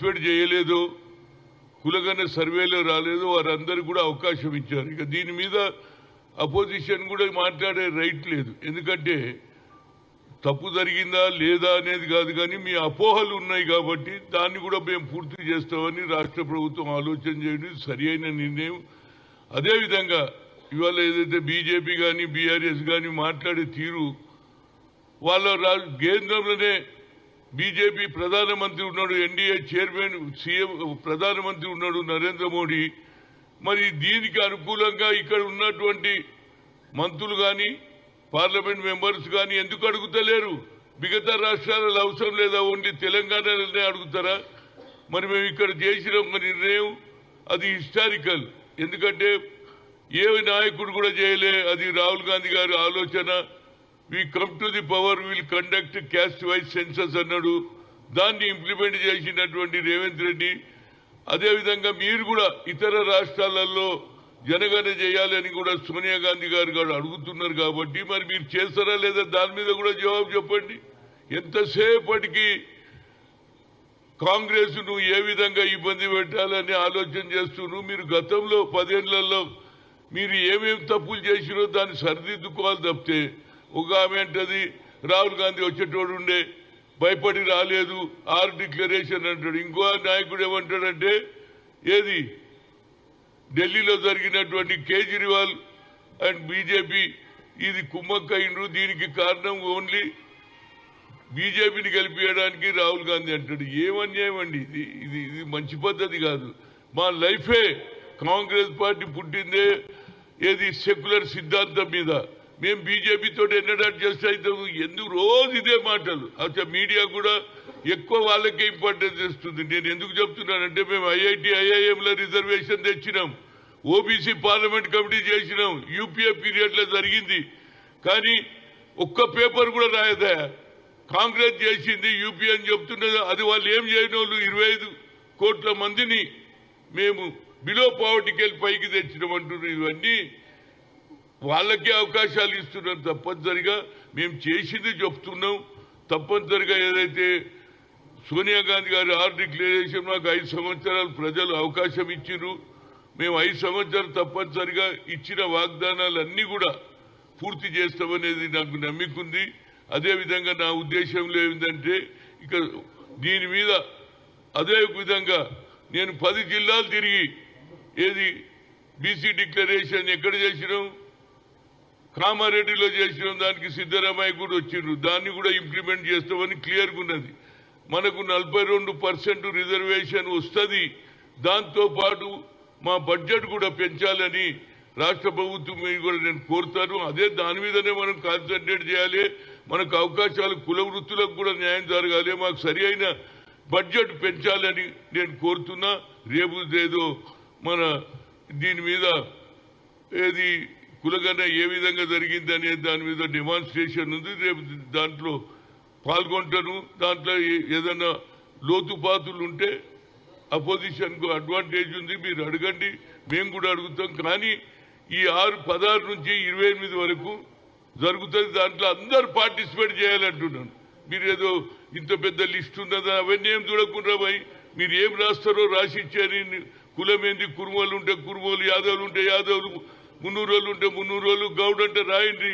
Participate చేయలేదో కులగన్న సర్వేలో రాలేదో వారందరూ కూడా అవకాశం ఇచ్చారు. ఇక దీని మీద అపోజిషన్ కూడా మాట్లాడే రైట్ లేదు. ఎందుకంటే తప్పు జరిగిందా లేదా అనేది కాదు, కానీ మీ అపోహలు ఉన్నాయి కాబట్టి దాన్ని కూడా మేము పూర్తి చేస్తామని రాష్ట్ర ప్రభుత్వం ఆలోచన చేయడం సరి అయిన నిర్ణయం. అదేవిధంగా ఇవాళ ఏదైతే బీజేపీ కానీ బీఆర్ఎస్ కానీ మాట్లాడే తీరు, వాళ్ళ కేంద్రంలోనే బీజేపీ ప్రధానమంత్రి ఉన్నాడు, ఎన్డీఏ చైర్మన్ సీఎం ప్రధానమంత్రి ఉన్నాడు నరేంద్ర మోడీ. మరి దీనికి అనుకూలంగా ఇక్కడ ఉన్నటువంటి మంత్రులు కానీ పార్లమెంట్ మెంబర్స్ కానీ ఎందుకు అడుగుతలేరు? మిగతా రాష్ట్రాలలో అవసరం లేదా? ఓన్లీ తెలంగాణలోనే అడుగుతారా? మరి మేము ఇక్కడ చేసిన ఒక నిర్ణయం అది హిస్టారికల్. ఎందుకంటే ఏ నాయకుడు కూడా చేయలే. అది రాహుల్ గాంధీ గారి ఆలోచన. We come to the power, will conduct caste wise census అన్నాడు. దాన్ని ఇంప్లిమెంట్ చేసినటువంటి రేవంత్ రెడ్డి. అదేవిధంగా మీరు కూడా ఇతర రాష్ట్రాలలో జనగణన చేయాలని కూడా సోనియా గాంధీ గారు కూడా అడుగుతున్నారు. కాబట్టి మరి మీరు చేస్తారా లేదా దాని మీద కూడా జవాబు చెప్పండి. ఎంతసేపటికి కాంగ్రెస్ ను ఏ విధంగా ఇబ్బంది పెట్టాలని ఆలోచన చేస్తున్నారు. మీరు గతంలో 10 ఏళ్లలో మీరు ఏమేమి తప్పులు చేసినో దాన్ని సరిదిద్దుకోవాలి తప్పితే ఒక ఆమె అంటది రాహుల్ గాంధీ వచ్చేటోడు ఉండే భయపడి రాలేదు, 6 డిక్లరేషన్ అంటాడు. ఇంకో నాయకుడు ఏమంటాడంటే ఏది ఢిల్లీలో జరిగినటువంటి కేజ్రీవాల్ అండ్ బీజేపీ ఇది కుమ్మక్కయిండ్రు, దీనికి కారణం ఓన్లీ బీజేపీని గెలిపించడానికి రాహుల్ గాంధీ అంటాడు. ఏమన్యాయం అండి ఇది? ఇది ఇది మంచి పద్ధతి కాదు. మా లైఫే కాంగ్రెస్ పార్టీ పుట్టిందే ఏది సెక్యులర్ సిద్ధాంతం మీద. మేము బీజేపీతో ఎన్నడాట్ చేస్తే అవుతాము. ఎందుకు రోజు ఇదే మాటలు? అచ్చా మీడియా కూడా ఎక్కువ వాళ్ళకే ఇంపార్టెన్స్ ఇస్తుంది. నేను ఎందుకు చెప్తున్నానంటే మేము ఐఐటి ఐఐఎంలో రిజర్వేషన్ తెచ్చినాం, ఓబీసీ పార్లమెంట్ కమిటీ చేసినాం, యూపీఏ పీరియడ్లో జరిగింది. కానీ ఒక్క పేపర్ కూడా రాయదా? కాంగ్రెస్ చేసింది యూపీ అని చెప్తున్నది. అది వాళ్ళు ఏం చేయని వాళ్ళు 25 కోట్ల మందిని మేము బిలో పావర్టీకి వెళ్ళి పైకి తెచ్చినామంటున్నారు. ఇవన్నీ వాళ్ళకే అవకాశాలు ఇస్తున్నాం. తప్పనిసరిగా మేము చేసింది చెప్తున్నాం. తప్పనిసరిగా ఏదైతే సోనియా గాంధీ గారి 6 డిక్లరేషన్ మాకు 5 సంవత్సరాలు ప్రజలు అవకాశం ఇచ్చిర్రు. మేము 5 సంవత్సరాలు తప్పనిసరిగా ఇచ్చిన వాగ్దానాలన్నీ కూడా పూర్తి చేస్తామనేది నాకు నమ్మిక ఉంది. అదేవిధంగా నా ఉద్దేశంలో ఏంటంటే ఇక దీని మీద అదే విధంగా నేను 10 జిల్లాలు తిరిగి ఏది బీసీ డిక్లరేషన్ ఎక్కడ చేసినాం, కామారెడ్డిలో చేసినాం. దానికి సిద్ధరామయ్య కూడా వచ్చిండ్రు. దాన్ని కూడా ఇంప్లిమెంట్ చేస్తామని క్లియర్గా ఉన్నది. మనకు 42% రిజర్వేషన్ వస్తుంది. దాంతోపాటు మా బడ్జెట్ కూడా పెంచాలని రాష్ట్ర ప్రభుత్వం కూడా నేను కోరుతాను. అదే దాని మీదనే మనం కాన్సన్ట్రేట్ చేయాలి. మనకు అవకాశాలు కుల వృత్తులకు కూడా న్యాయం జరగాలి. మాకు సరి అయిన బడ్జెట్ పెంచాలని నేను కోరుతున్నా. రేపు ఏదో మన దీని మీద ఏది కులగన్న ఏ విధంగా జరిగింది అనే దాని మీద డెమాన్స్ట్రేషన్ ఉంది. రేపు దాంట్లో పాల్గొంటాను. దాంట్లో ఏదైనా లోతుపాతులు ఉంటే అపోజిషన్కు అడ్వాంటేజ్ ఉంది, మీరు అడగండి, మేము కూడా అడుగుతాం. కానీ ఈ 16 నుంచి 28 వరకు జరుగుతుంది. దాంట్లో అందరు పార్టిసిపేట్ చేయాలంటున్నాను. మీరు ఏదో ఇంత పెద్ద లిస్ట్ ఉన్నదా అవన్నీ ఏం చూడకుండా పోయి మీరు ఏం రాస్తారో రాసి ఇచ్చారు. కులం ఏంది, కురుమలు ఉంటే కురుమలు, యాదవులు ఉంటే యాదవులు, 300 రోజులు ఉంటే 300 రోజులు, గౌడ్ అంటే రాయండి,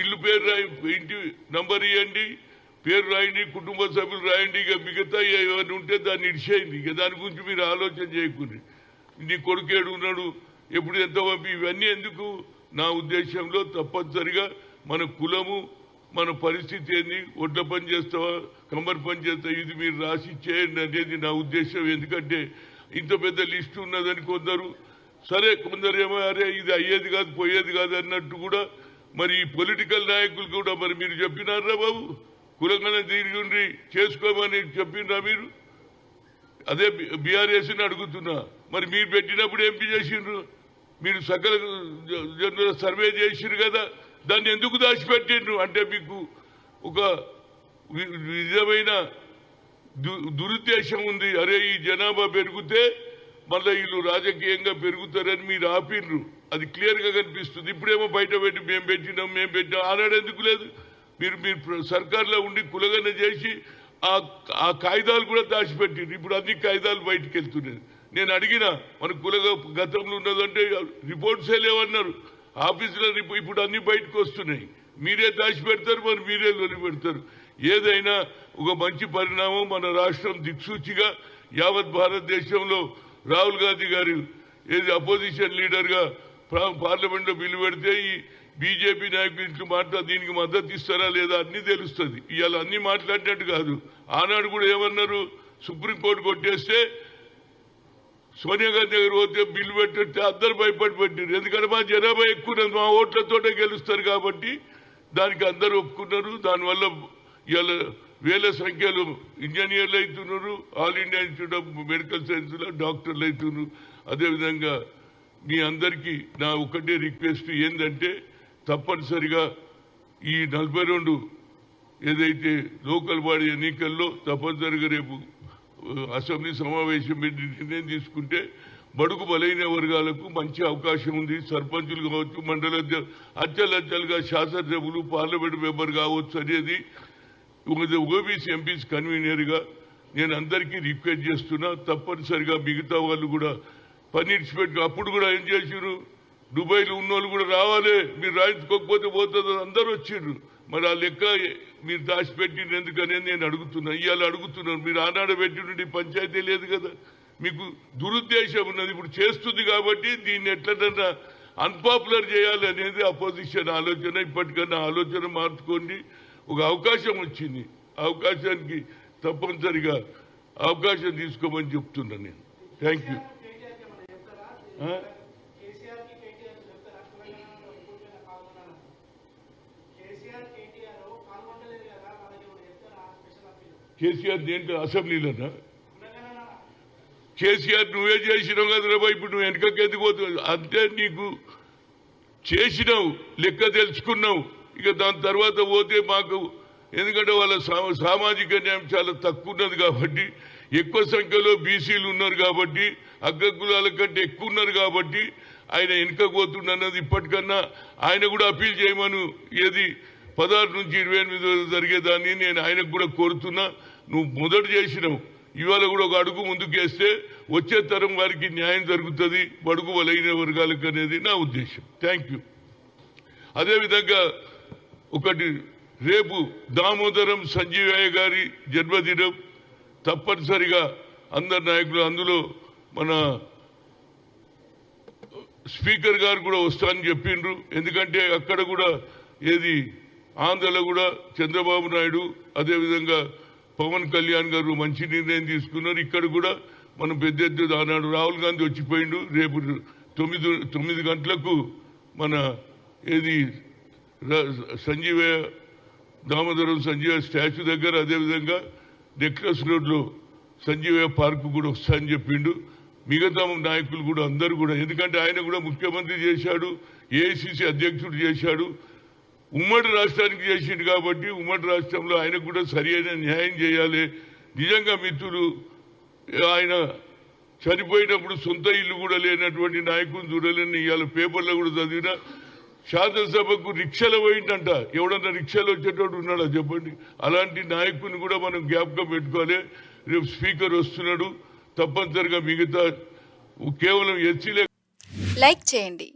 ఇల్లు పేరు రాయి, ఇంటి నంబర్ ఇవ్వండి, పేరు రాయండి, కుటుంబ సభ్యులు రాయండి. ఇక మిగతా ఏమైనా ఉంటే దాన్ని ఇడిచేయండి. ఇక దాని గురించి మీరు ఆలోచన చేయకూడదు. నీ కొడుకేడు ఉన్నాడు, ఎప్పుడు ఎంత పంపి, ఇవన్నీ ఎందుకు? నా ఉద్దేశంలో తప్పనిసరిగా మన కులము, మన పరిస్థితి ఏంది, ఒడ్ల పని చేస్తావా, కమ్మరి పని చేస్తావా, ఇది మీరు రాసి చేయండి అనేది నా ఉద్దేశం. ఎందుకంటే ఇంత పెద్ద లిస్టు ఉన్నదని కొందరు, సరే కొందరేమో అరే ఇది అయ్యేది కాదు పోయేది కాదు అన్నట్టు కూడా మరి ఈ పొలిటికల్ నాయకులు కూడా మరి మీరు చెప్పినారా బాబు కులంగానే తిరిగి చేసుకోమని చెప్పినరా మీరు? అదే బీఆర్ఎస్ని అడుగుతున్నా. మరి మీరు పెట్టినప్పుడు ఎంపీ చేసిండ్రు, మీరు సకల జనుల సర్వే చేసిండ్రు కదా, దాన్ని ఎందుకు దాచిపెట్టిండ్రు? అంటే మీకు ఒక విధమైన దురుద్దేశం ఉంది. అరే ఈ జనాభా పెరిగితే మళ్ళీ వీళ్ళు రాజకీయంగా పెరుగుతారని మీరు ఆపిన్రు. అది క్లియర్గా కనిపిస్తుంది. ఇప్పుడేమో బయట పెట్టి మేము పెట్టినాం ఆనాడు ఎందుకు లేదు? మీరు సర్కార్లో ఉండి కులగన చేసి ఆ కాగితాలు కూడా దాచిపెట్టింది. ఇప్పుడు అన్ని కాగితాలు బయటకు వెళ్తున్నాయి. నేను అడిగిన మన కులగా గతంలో ఉన్నదంటే రిపోర్ట్సే లేవన్నారు. ఆఫీసులో ఇప్పుడు అన్ని బయటకు వస్తున్నాయి. మీరే దాచిపెడతారు, మరి మీరే పెడతారు. ఏదైనా ఒక మంచి పరిణామం. మన రాష్ట్రం దిక్సూచిగా యావత్ భారతదేశంలో రాహుల్ గాంధీ గారు ఏది అపోజిషన్ లీడర్గా పార్లమెంట్లో బిల్లు పెడితే ఈ బీజేపీ నాయకులు దీనికి మద్దతు ఇస్తారా లేదా అన్ని తెలుస్తుంది. ఇవాళ అన్ని మాట్లాడినట్టు కాదు. ఆనాడు కూడా ఏమన్నారు, సుప్రీంకోర్టు కొట్టేస్తే సోనియా గాంధీ దగ్గర పోతే బిల్లు పెట్టితే అందరు భయపడి పెట్టారు. ఎందుకంటే మా జనాభా ఎక్కువ, మా ఓట్లతోటే గెలుస్తారు కాబట్టి దానికి అందరూ ఒప్పుకున్నారు. దానివల్ల ఇవాళ వేల సంఖ్యలో ఇంజనీర్లు అవుతున్నారు, all India institute of medical సైన్స్లో డాక్టర్లు అవుతున్నారు. అదేవిధంగా మీ అందరికీ నా ఒకటే రిక్వెస్ట్ ఏంటంటే తప్పనిసరిగా ఈ 42 ఏదైతే లోకల్ బాడీ ఎన్నికల్లో తప్పనిసరిగా రేపు అసెంబ్లీ సమావేశం పెట్టి నిర్ణయం తీసుకుంటే బడుగు బలైన వర్గాలకు మంచి అవకాశం ఉంది. సర్పంచులు కావచ్చు, మండల అచ్చలచ్చలుగా శాసనసభ్యులు, పార్లమెంట్ మెంబర్ కావచ్చు అనేది ఓబీసీ ఎంపీస్ కన్వీనర్గా నేను అందరికీ రిక్వెస్ట్ చేస్తున్నా. తప్పనిసరిగా మిగతా వాళ్ళు కూడా పని ఇచ్చిపెట్టు. అప్పుడు కూడా ఏం చేసిరు, దుబాయ్లో ఉన్నోళ్ళు కూడా రావాలి, మీరు రాయించుకోకపోతే పోతుంది, అందరూ వచ్చిండ్రు. మరి ఆ లెక్క మీరు దాచిపెట్టిండ్రు ఎందుకనేది నేను అడుగుతున్నా. ఇవాళ అడుగుతున్నాను, మీరు ఆనాడు పెట్టినటువంటి పంచాయతీ లేదు కదా, మీకు దురుద్దేశం ఉన్నది. ఇప్పుడు చేస్తుంది కాబట్టి దీన్ని ఎట్లన్నా అన్పాపులర్ చేయాలి అనేది అపోజిషన్ ఆలోచన. ఇప్పటికన్నా ఆలోచన మార్చుకోండి. ఒక అవకాశం వచ్చింది, అవకాశానికి తప్పనిసరిగా అవకాశం తీసుకోమని చెప్తున్నా నేను. Thank you. కేసీఆర్ దేంట్లో అసెంబ్లీలోనా? కేసీఆర్ నువ్వే చేసినావు కదరా, ఇప్పుడు నువ్వు వెనకకి ఎందుకు పోతున్నావు? అంతే, నీకు చేసినావు, లెక్క తెలుసుకున్నావు. ఇక దాని తర్వాత పోతే మాకు ఎందుకంటే వాళ్ళ సామాజిక న్యాయం చాలా తక్కువ ఉన్నది కాబట్టి, ఎక్కువ సంఖ్యలో బీసీలు ఉన్నారు కాబట్టి, అగ్ర కులాల కంటే ఎక్కువ ఉన్నారు కాబట్టి ఆయన వెనుకపోతున్నది. ఇప్పటికన్నా ఆయన కూడా అప్పీల్ చేయమను. ఏది 16 నుంచి 28 జరిగేదాన్ని నేను ఆయనకు కూడా కోరుతున్నా. నువ్వు మొదట చేసినావు, ఇవాళ కూడా ఒక అడుగు ముందుకేస్తే వచ్చే తరం వారికి న్యాయం జరుగుతుంది, బడుగు బలైన వర్గాలకు అనేది నా ఉద్దేశం. Thank you. అదేవిధంగా ఒకటి, రేపు దామోదరం సంజీవయ్య గారి జన్మదినం. తప్పనిసరిగా అందరు నాయకులు, అందులో మన స్పీకర్ గారు కూడా వస్తారని చెప్పిండ్రు. ఎందుకంటే అక్కడ కూడా ఏది ఆంధ్రలో కూడా చంద్రబాబు నాయుడు అదేవిధంగా పవన్ కళ్యాణ్ గారు మంచి నిర్ణయం తీసుకున్నారు. ఇక్కడ కూడా మనం పెద్ద ఎత్తున ఆనాడు రాహుల్ గాంధీ వచ్చిపోయిండు. రేపు 9 గంటలకు మన ఏది సంజీవయ్య దామోదరం సంజీవయ్య స్టాచ్యూ దగ్గర, అదేవిధంగా నెక్లెస్ రోడ్లో సంజీవయ్య పార్కు కూడా వస్తాయని చెప్పిండు. మిగతా నాయకులు కూడా అందరూ కూడా, ఎందుకంటే ఆయన కూడా ముఖ్యమంత్రి చేశాడు, ఏఐసిసి అధ్యక్షుడు చేశాడు, ఉమ్మడి రాష్ట్రానికి చేసిండు కాబట్టి ఉమ్మడి రాష్ట్రంలో ఆయనకు కూడా సరి అయిన న్యాయం చేయాలి. నిజంగా మిత్రులు, ఆయన చనిపోయినప్పుడు సొంత ఇల్లు కూడా లేనటువంటి నాయకులు చూడలేని ఇవాళ పేపర్లో కూడా చదివిన, శాసనసభకు రిక్షాలో పోయిందంట. ఎవడన్నా రిక్షాలో వచ్చేటోడు ఉన్నాడా చెప్పండి? అలాంటి నాయకుని కూడా మనం జ్ఞాపకం పెట్టుకోవాలి. రేపు స్పీకర్ వస్తున్నాడు, తప్పనిసరిగా మిగతా కేవలం ఎస్సీలే. లైక్ చేయండి,